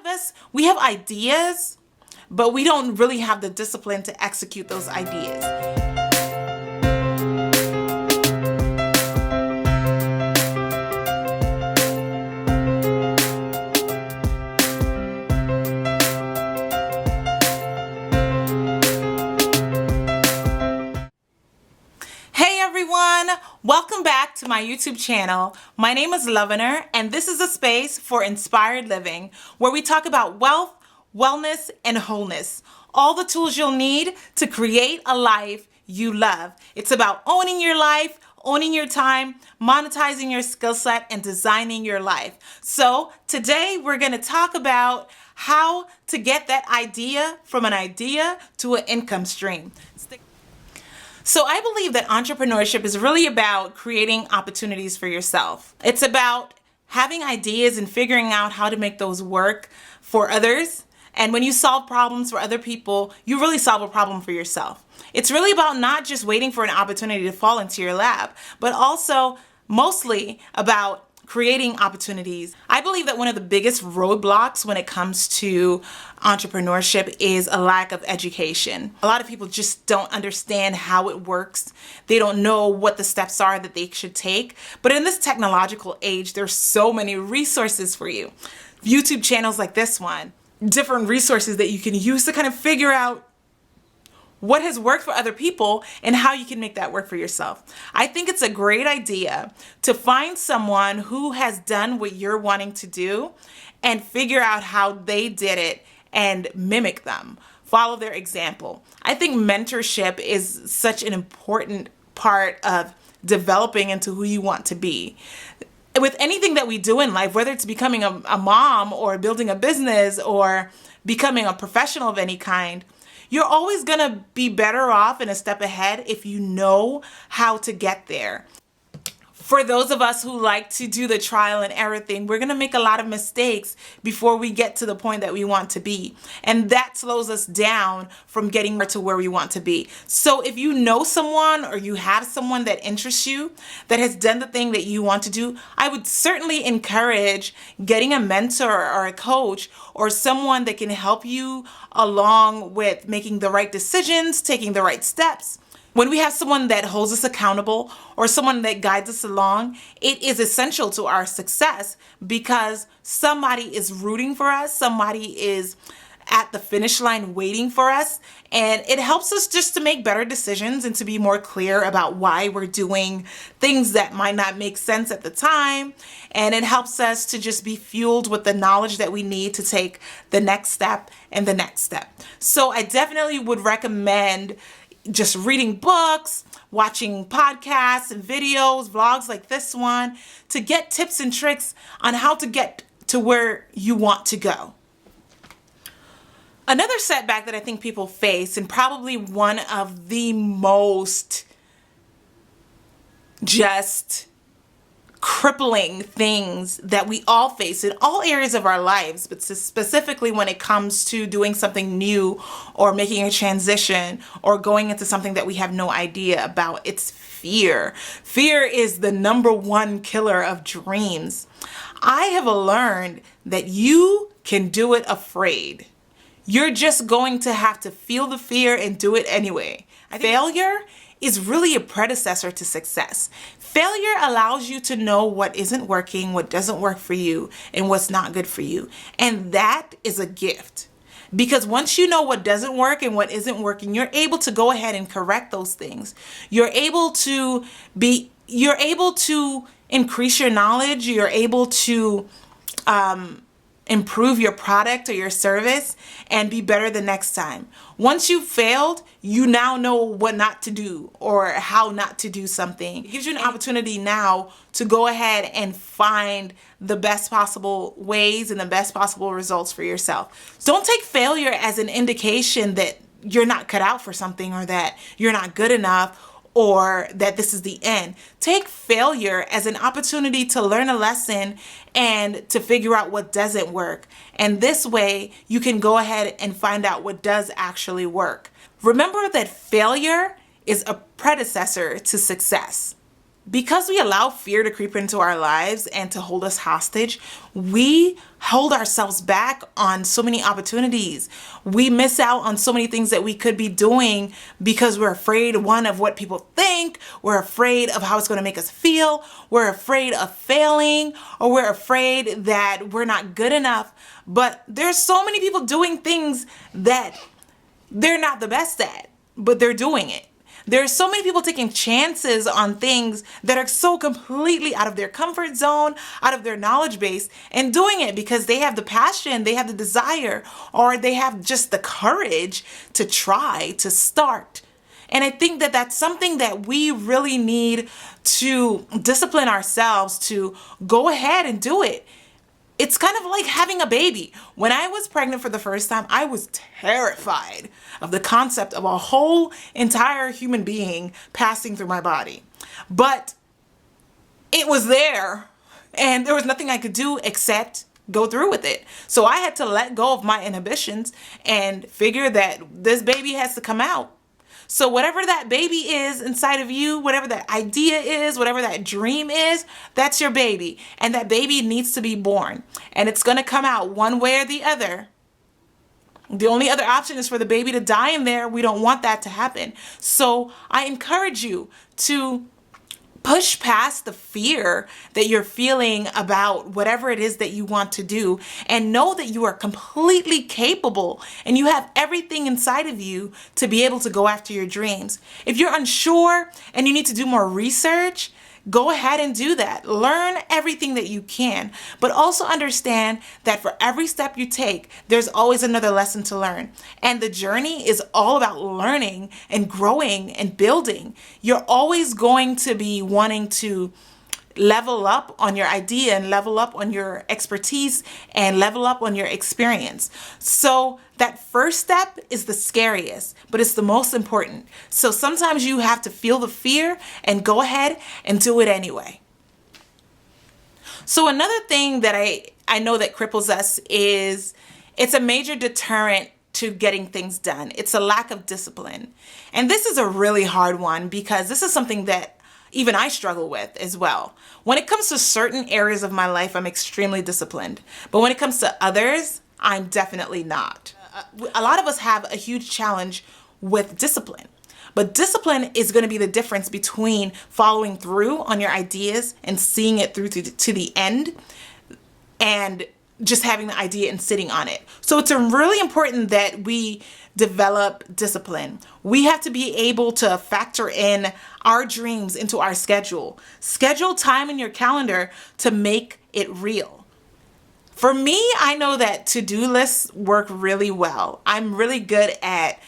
of us, we have ideas, but we don't really have the discipline to execute those ideas. Welcome back to my YouTube channel. My name is Lovener, and this is a space for inspired living where we talk about wealth, wellness, and wholeness. All the tools you'll need to create a life you love. It's about owning your life, owning your time, monetizing your skill set, and designing your life. So today we're going to talk about how to get that idea from an idea to an income stream. So I believe that entrepreneurship is really about creating opportunities for yourself. It's about having ideas and figuring out how to make those work for others. And when you solve problems for other people, you really solve a problem for yourself. It's really about not just waiting for an opportunity to fall into your lap, but also mostly about creating opportunities. I believe that one of the biggest roadblocks when it comes to entrepreneurship is a lack of education. A lot of people just don't understand how it works. They don't know what the steps are that they should take. But in this technological age, there's so many resources for you. YouTube channels like this one, different resources that you can use to kind of figure out what has worked for other people and how you can make that work for yourself. I think it's a great idea to find someone who has done what you're wanting to do and figure out how they did it and mimic them. Follow their example. I think mentorship is such an important part of developing into who you want to be. With anything that we do in life, whether it's becoming a mom or building a business or becoming a professional of any kind, you're always going to be better off and a step ahead if you know how to get there. For those of us who like to do the trial and error thing, we're going to make a lot of mistakes before we get to the point that we want to be. And that slows us down from getting to where we want to be. So if you know someone or you have someone that interests you, that has done the thing that you want to do, I would certainly encourage getting a mentor or a coach or someone that can help you along with making the right decisions, taking the right steps. When we have someone that holds us accountable or someone that guides us along, it is essential to our success because somebody is rooting for us, somebody is at the finish line waiting for us, and it helps us just to make better decisions and to be more clear about why we're doing things that might not make sense at the time, and it helps us to just be fueled with the knowledge that we need to take the next step and the next step. So I definitely would recommend just reading books, watching podcasts and videos, vlogs like this one, to get tips and tricks on how to get to where you want to go. Another setback that I think people face, and probably one of the most just crippling things that we all face in all areas of our lives, but specifically when it comes to doing something new or making a transition or going into something that we have no idea about, it's fear. Fear is the number one killer of dreams. I have learned that you can do it afraid. You're just going to have to feel the fear and do it anyway. Failure is really a predecessor to success. Failure allows you to know what isn't working, what doesn't work for you, and what's not good for you. And that is a gift. Because once you know what doesn't work and what isn't working, you're able to go ahead and correct those things. You're able to increase your knowledge. You're able to improve your product or your service and be better the next time. Once you've failed, you now know what not to do or how not to do something. It gives you an opportunity now to go ahead and find the best possible ways and the best possible results for yourself. Don't take failure as an indication that you're not cut out for something or that you're not good enough or that this is the end. Take failure as an opportunity to learn a lesson and to figure out what doesn't work. And this way you can go ahead and find out what does actually work. Remember that failure is a predecessor to success. because we allow fear to creep into our lives and to hold us hostage, we hold ourselves back on so many opportunities. We miss out on so many things that we could be doing because we're afraid, one, of what people think. We're afraid of how it's going to make us feel. We're afraid of failing, or we're afraid that we're not good enough. But there's so many people doing things that they're not the best at, but they're doing it. There's so many people taking chances on things that are so completely out of their comfort zone, out of their knowledge base, and doing it because they have the passion, they have the desire, or they have just the courage to try, to start. And I think that that's something that we really need to discipline ourselves to go ahead and do it. It's kind of like having a baby. When I was pregnant for the first time, I was terrified of the concept of a whole entire human being passing through my body. But it was there, and there was nothing I could do except go through with it. So I had to let go of my inhibitions and figure that this baby has to come out. So whatever that baby is inside of you, whatever that idea is, whatever that dream is, that's your baby. And that baby needs to be born. And it's going to come out one way or the other. The only other option is for the baby to die in there. We don't want that to happen. So I encourage you to push past the fear that you're feeling about whatever it is that you want to do, and know that you are completely capable and you have everything inside of you to be able to go after your dreams. If you're unsure and you need to do more research, go ahead and do that. Learn everything that you can, but also understand that for every step you take, there's always another lesson to learn. And the journey is all about learning and growing and building. You're always going to be wanting to level up on your idea and level up on your expertise and level up on your experience. So that first step is the scariest, but it's the most important. So sometimes you have to feel the fear and go ahead and do it anyway. So another thing that I know that cripples us is it's a major deterrent to getting things done. It's a lack of discipline. And this is a really hard one because this is something that even I struggle with as well. When it comes to certain areas of my life, I'm extremely disciplined. But when it comes to others, I'm definitely not. A lot of us have a huge challenge with discipline. But discipline is going to be the difference between following through on your ideas and seeing it through to the end, and just having the idea and sitting on it. So it's really important that we develop discipline. We have to be able to factor in our dreams into our schedule. Schedule time in your calendar to make it real. For me, I know that to-do lists work really well. I'm really good at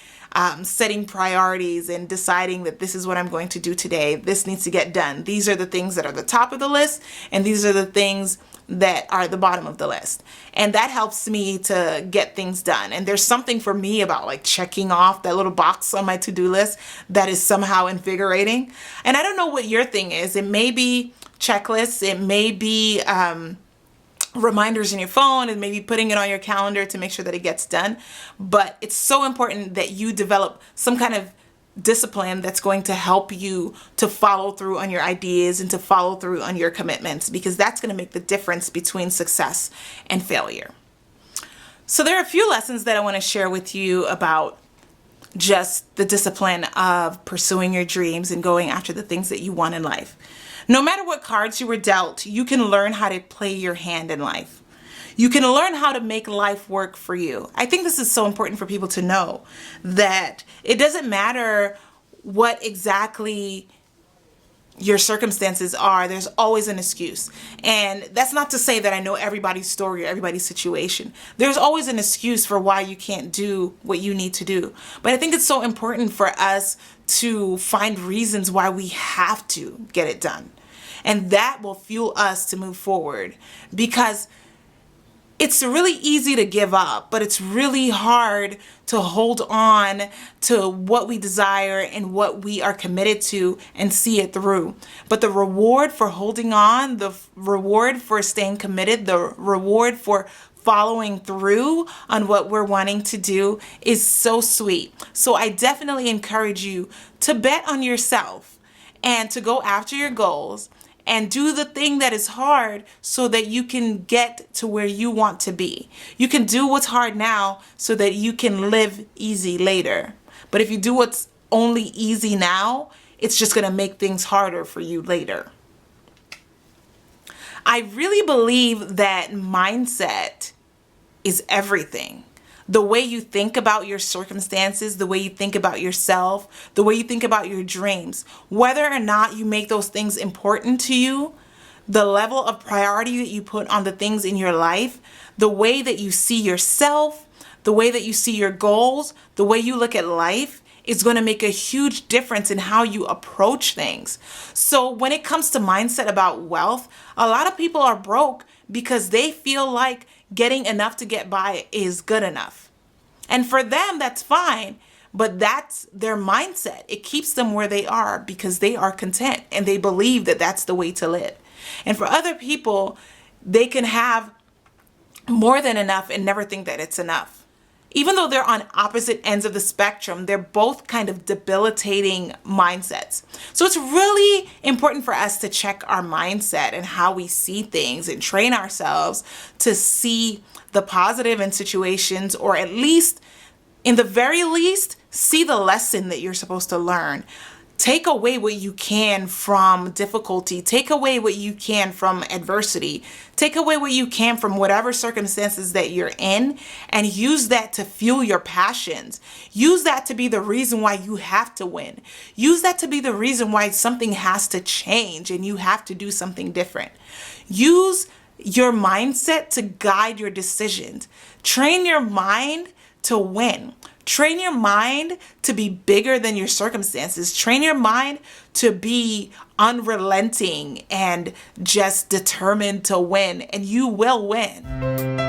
setting priorities and deciding that this is what I'm going to do today. This needs to get done. These are the things that are the top of the list, and these are the things that are at the bottom of the list. And that helps me to get things done. And there's something for me about like checking off that little box on my to-do list that is somehow invigorating. And I don't know what your thing is. It may be checklists. It may be reminders in your phone, and maybe putting it on your calendar to make sure that it gets done. But it's so important that you develop some kind of discipline that's going to help you to follow through on your ideas and to follow through on your commitments, because that's going to make the difference between success and failure. So there are a few lessons that I want to share with you about just the discipline of pursuing your dreams and going after the things that you want in life. No matter what cards you were dealt, you can learn how to play your hand in life. You can learn how to make life work for you. I think this is so important for people to know, that it doesn't matter what exactly your circumstances are, there's always an excuse. And that's not to say that I know everybody's story or everybody's situation. There's always an excuse for why you can't do what you need to do. But I think it's so important for us to find reasons why we have to get it done. And that will fuel us to move forward, because it's really easy to give up, but it's really hard to hold on to what we desire and what we are committed to and see it through. But the reward for holding on, the reward for staying committed, the reward for following through on what we're wanting to do is so sweet. So I definitely encourage you to bet on yourself and to go after your goals and do the thing that is hard so that you can get to where you want to be. You can do what's hard now so that you can live easy later. But if you do what's only easy now, it's just going to make things harder for you later. I really believe that mindset is everything. The way you think about your circumstances, the way you think about yourself, the way you think about your dreams, whether or not you make those things important to you, the level of priority that you put on the things in your life, the way that you see yourself, the way that you see your goals, the way you look at life is going to make a huge difference in how you approach things. So when it comes to mindset about wealth, a lot of people are broke because they feel like getting enough to get by is good enough. And for them, that's fine, but that's their mindset. It keeps them where they are because they are content and they believe that that's the way to live. And for other people, they can have more than enough and never think that it's enough. Even though they're on opposite ends of the spectrum, they're both kind of debilitating mindsets. So it's really important for us to check our mindset and how we see things and train ourselves to see the positive in situations, or at least, in the very least, see the lesson that you're supposed to learn. Take away what you can from difficulty. Take away what you can from adversity. Take away what you can from whatever circumstances that you're in and use that to fuel your passions. Use that to be the reason why you have to win. Use that to be the reason why something has to change and you have to do something different. Use your mindset to guide your decisions. Train your mind to win. Train your mind to be bigger than your circumstances. Train your mind to be unrelenting and just determined to win, and you will win.